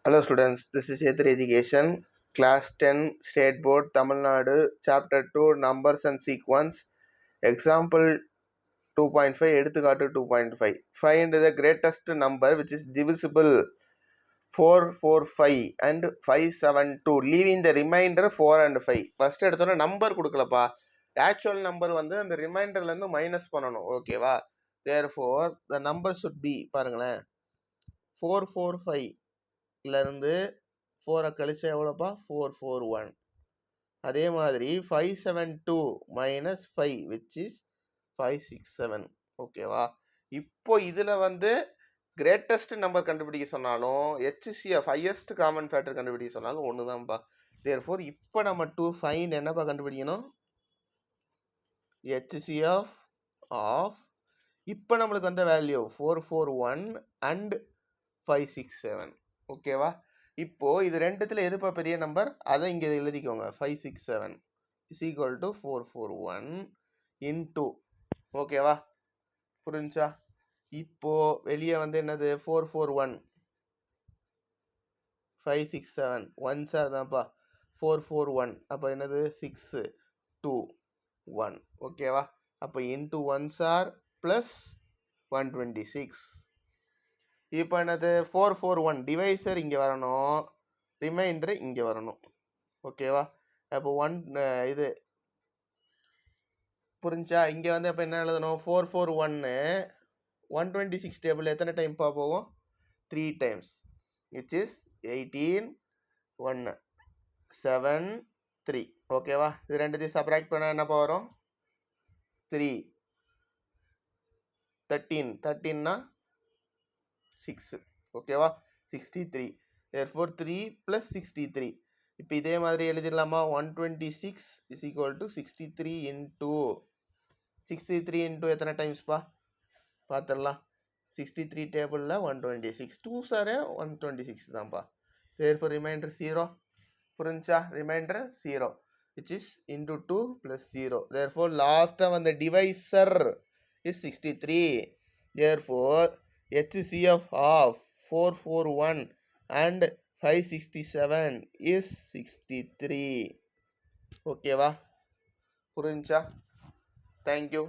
Hello students, this is A3 Education, Class 10, State Board, Tamil Nadu, Chapter 2, Numbers and Sequence, Example 2.5, எடுத்துக்காட்டு 2.5. Find the greatest number which is divisible 445 and 572, leaving the remainder 4 and 5. First எடுத்தோன்னா number கொடுக்கலப்பா, actual number வந்து அந்த ரிமைண்டர்லேருந்து minus பண்ணணும், ஓகேவா? Therefore, the number should be, பாருங்களேன், 445 இருந்து 4 கழிச்சா எவ்வளோப்பா? 441. அதே மாதிரி 572 மைனஸ் 5 விச் இஸ் 567. ஓகேவா? இப்போ இதில் வந்து கிரேட்டஸ்ட் நம்பர் கண்டுபிடிக்க சொன்னாலும் HCF ஹையஸ்ட் காமன் ஃபேக்டர் கண்டுபிடிக்க சொன்னாலும் ஒன்று தான்ப்பா. தேர்ஃபோர் இப்போ நம்ம டு ஃபைண்ட் என்னப்பா கண்டுபிடிக்கணும்? HCF ஆஃப் இப்போ நம்மளுக்கு வந்த வேல்யூ 441 அண்ட் 567. ஓகேவா? இப்போ இது ரெண்டுத்துல எதுப்பா பெரிய நம்பர்? அதை இங்க எழுதிக்கோங்க. 567 இஸ் ஈக்குவல் டு 441 இன்டூ, ஓகேவா? புரிஞ்சா? இப்போ வெளியே வந்து என்னது? 441 567 1 சார் தான்ப்பா 441. அப்போ என்னது? 6 2 1. ஓகேவா? அப்போ இன்டூ 1 சார் பிளஸ் 126. இப்போ என்னது? 441 டிவைசர் இங்கே வரணும், ரிமைண்டர் இங்கே வரணும். ஓகேவா? அப்போ இது புரிஞ்சா? இங்கே வந்து அப்போ என்ன எழுதணும்? 441 126 டேபிள் எத்தனை டைம் போகும்? 3 டைம்ஸ், விச் இஸ் 18 1 7 3. ஓகேவா? இது ரெண்டுத்தையும் சப்ராக்ட் பண்ணால் என்னப்பா வரும்? 3 13னா 6. ஓகேவா? 63. therefore 3 plus 63. இப்போ இதே மாதிரி எழுதிடலாமா? 126 is equal to 63 into 63 into எத்தனை டைம்ஸ்ப்பா பார்த்துடலாம். 63 டேபிளில் 126 2 சார் 126 தான்ப்பா. therefore remainder 0. புரிஞ்சா? Remainder 0 which is into 2 plus 0. therefore லாஸ்ட்டாக வந்த divisor is 63. therefore HCF of 441 and 567 is 63. ஓகேவா? புரிஞ்சா? தேங்க்யூ.